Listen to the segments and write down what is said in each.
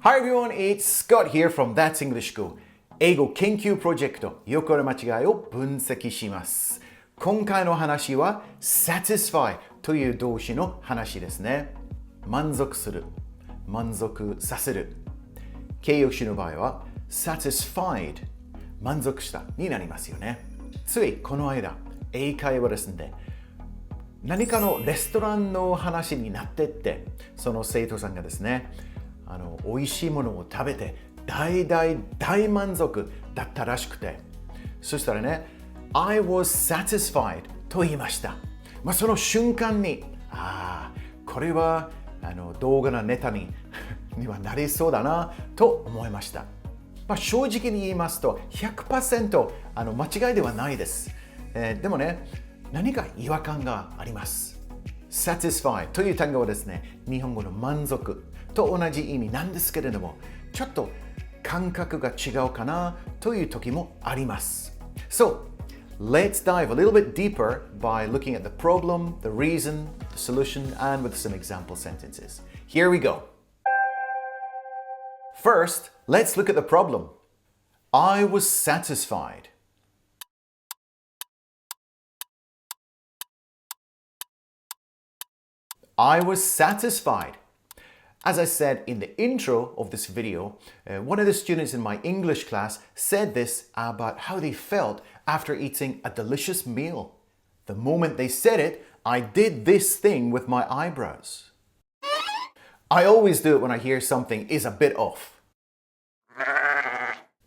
Hi everyone, it's Scott here from That's English School. 英語研究プロジェクト、よくある間違いを分析します。今回の話は satisfy という動詞の話ですね。満足する、満足させる。形容詞の場合は satisfied 満足したになりますよね。ついこの間、英会話レッスンで何かのレストランの話になってって、その生徒さんがですね、美味しいものを食べて大満足だったらしくて、そしたらね、I was satisfied と言いました。その瞬間に、これは動画のネタにはなりそうだなと思いました。正直に言いますと 100% 間違いではないです。でもね、何か違和感があります。satisfy という単語はですね、日本語の満足と同じ意味なんですけれども、ちょっと感覚が違うかなという時もあります。So, let's dive a little bit deeper by looking at the problem, the reason, the solution, and with some example sentences. Here we go. First, let's look at the problem. I was satisfied. I was satisfied. As I said in the intro of this video, one of the students in my English class said this about how they felt after eating a delicious meal. The moment they said it, I did this thing with my eyebrows. I always do it when I hear something is a bit off.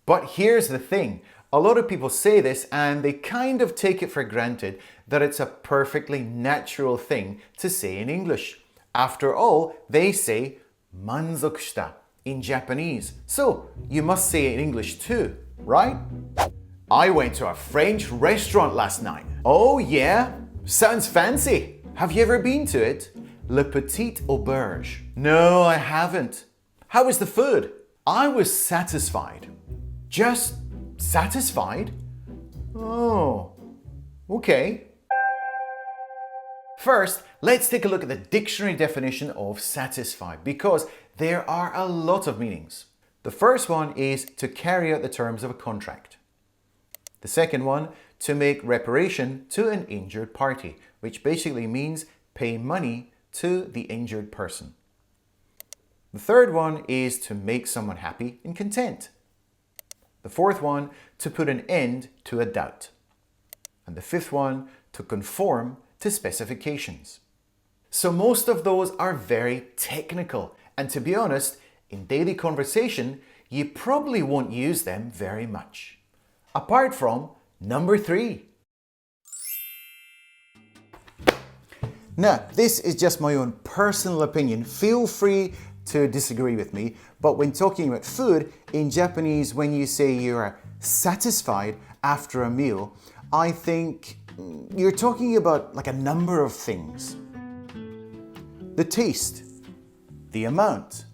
But here's the thing. A lot of people say this and they kind of take it for granted that it's a perfectly natural thing to say in English. After all, they say 満足した in Japanese. So you must say it in English too, right? I went to a French restaurant last night. Oh yeah? Sounds fancy. Have you ever been to it? Le Petit Auberge. No, I haven't. How was the food? I was satisfied. Just satisfied? Oh, okay. First, let's take a look at the dictionary definition of satisfied because there are a lot of meanings. The first one is to carry out the terms of a contract. The second one, to make reparation to an injured party, which basically means pay money to the injured person. The third one is to make someone happy and content. The fourth one, to put an end to a doubt. And the fifth one, to conform to specifications. So most of those are very technical, and to be honest, in daily conversation, you probably won't use them very much. Apart from number 3. Now, this is just my own personal opinion. Feel free to disagree with me, but when talking about food, in Japanese, when you say you are satisfied after a meal, I think you're talking about like a number of things. The taste, the amount,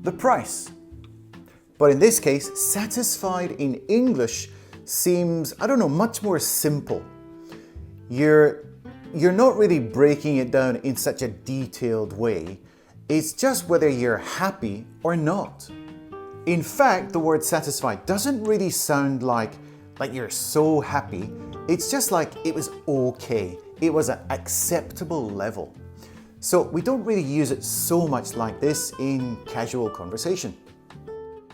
the price. But in this case, satisfied in English seems, much more simple. You're not really breaking it down in such a detailed way. It's just whether you're happy or not. In fact, the word satisfied doesn't really sound like you're so happy. It's just like it was okay. It was an acceptable level. So we don't really use it so much like this in casual conversation.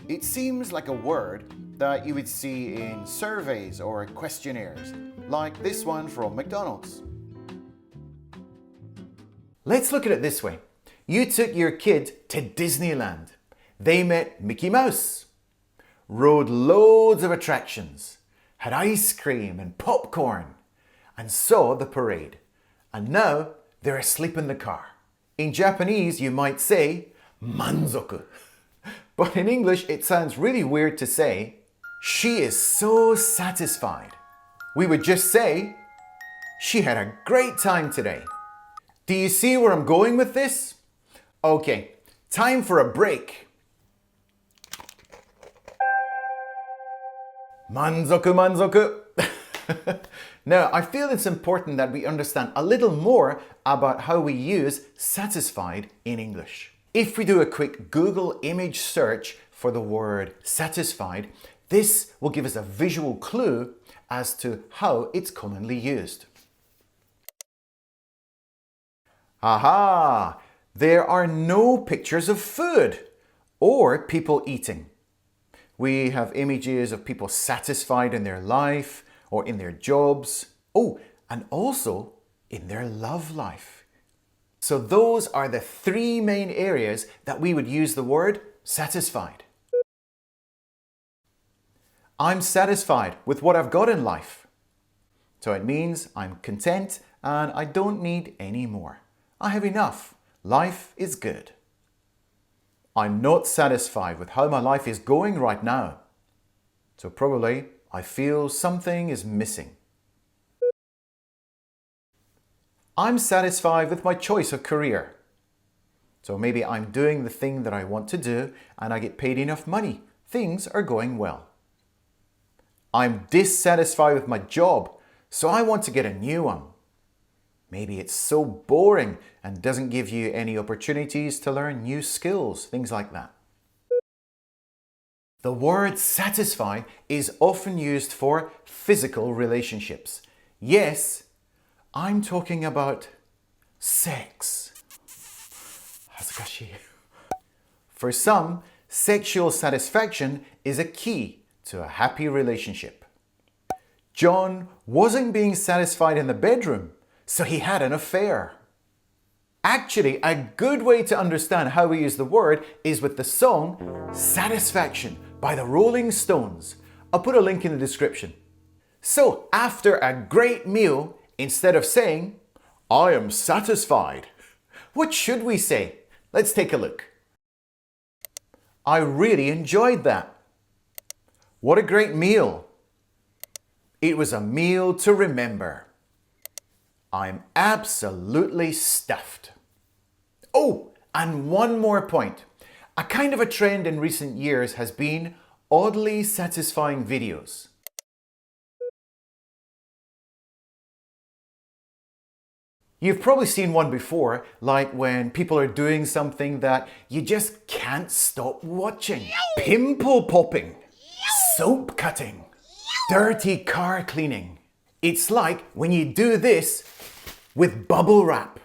It seems like a word that you would see in surveys or questionnaires, like this one from McDonald's. Let's look at it this way. You took your kid to Disneyland. They met Mickey Mouse, rode loads of attractions, had ice cream and popcorn, and saw the parade. And now they're asleep in the car. In Japanese, you might say, 満足. But in English, it sounds really weird to say, she is so satisfied. We would just say, she had a great time today. Do you see where I'm going with this? Okay, time for a break. 満足満足. Now, I feel it's important that we understand a little more about how we use satisfied in English. If we do a quick Google image search for the word satisfied, this will give us a visual clue as to how it's commonly used. Aha! There are no pictures of food or people eating. We have images of people satisfied in their life or in their jobs. Oh, and also in their love life. So those are the three main areas that we would use the word satisfied. I'm satisfied with what I've got in life. So it means I'm content and I don't need any more. I have enough. Life is good. I'm not satisfied with how my life is going right now. So probably I feel something is missing. I'm satisfied with my choice of career. So maybe I'm doing the thing that I want to do and I get paid enough money. Things are going well. I'm dissatisfied with my job, so I want to get a new one. Maybe it's so boring and doesn't give you any opportunities to learn new skills, things like that. The word satisfy is often used for physical relationships. Yes, I'm talking about sex. 恥ずかしい. For some, sexual satisfaction is a key to a happy relationship. John wasn't being satisfied in the bedroom, so he had an affair. Actually, a good way to understand how we use the word is with the song Satisfaction by the Rolling Stones. I'll put a link in the description. So, after a great meal, instead of saying, I am satisfied, what should we say? Let's take a look. I really enjoyed that. What a great meal. It was a meal to remember. I'm absolutely stuffed. Oh, and one more point. A kind of a trend in recent years has been oddly satisfying videos. You've probably seen one before, like when people are doing something that you just can't stop watching. Pimple popping, soap cutting, dirty car cleaning. It's like when you do this with bubble wrap.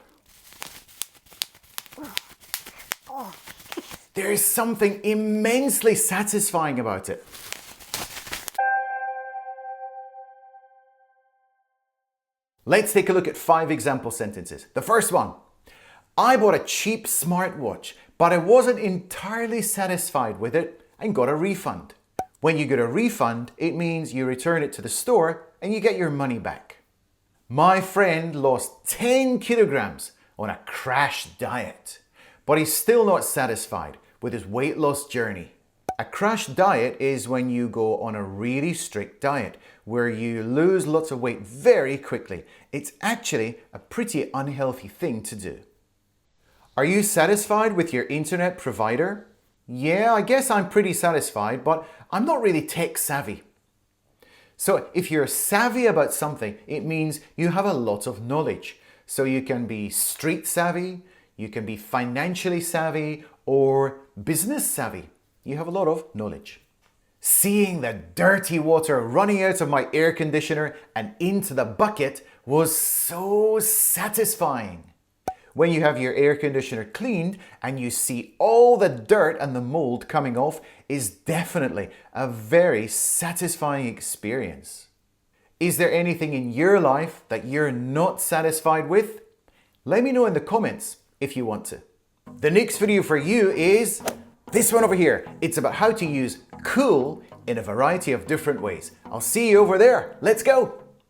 There is something immensely satisfying about it. Let's take a look at 5 example sentences. The first one. I bought a cheap smartwatch, but I wasn't entirely satisfied with it and got a refund. When you get a refund, it means you return it to the store and you get your money back. My friend lost 10 kilograms on a crash diet, but he's still not satisfied with his weight loss journey. A crash diet is when you go on a really strict diet where you lose lots of weight very quickly. It's actually a pretty unhealthy thing to do. Are you satisfied with your internet provider? Yeah, I guess I'm pretty satisfied, but I'm not really tech savvy. So if you're savvy about something, it means you have a lot of knowledge. So you can be street savvy, you can be financially savvy, or business savvy. You have a lot of knowledge. Seeing the dirty water running out of my air conditioner and into the bucket was so satisfying. When you have your air conditioner cleaned and you see all the dirt and the mold coming off is definitely a very satisfying experience. Is there anything in your life that you're not satisfied with? Let me know in the comments if you want to. The next video for you is this one over here. It's about how to use cool in a variety of different ways. I'll see you over there. Let's go!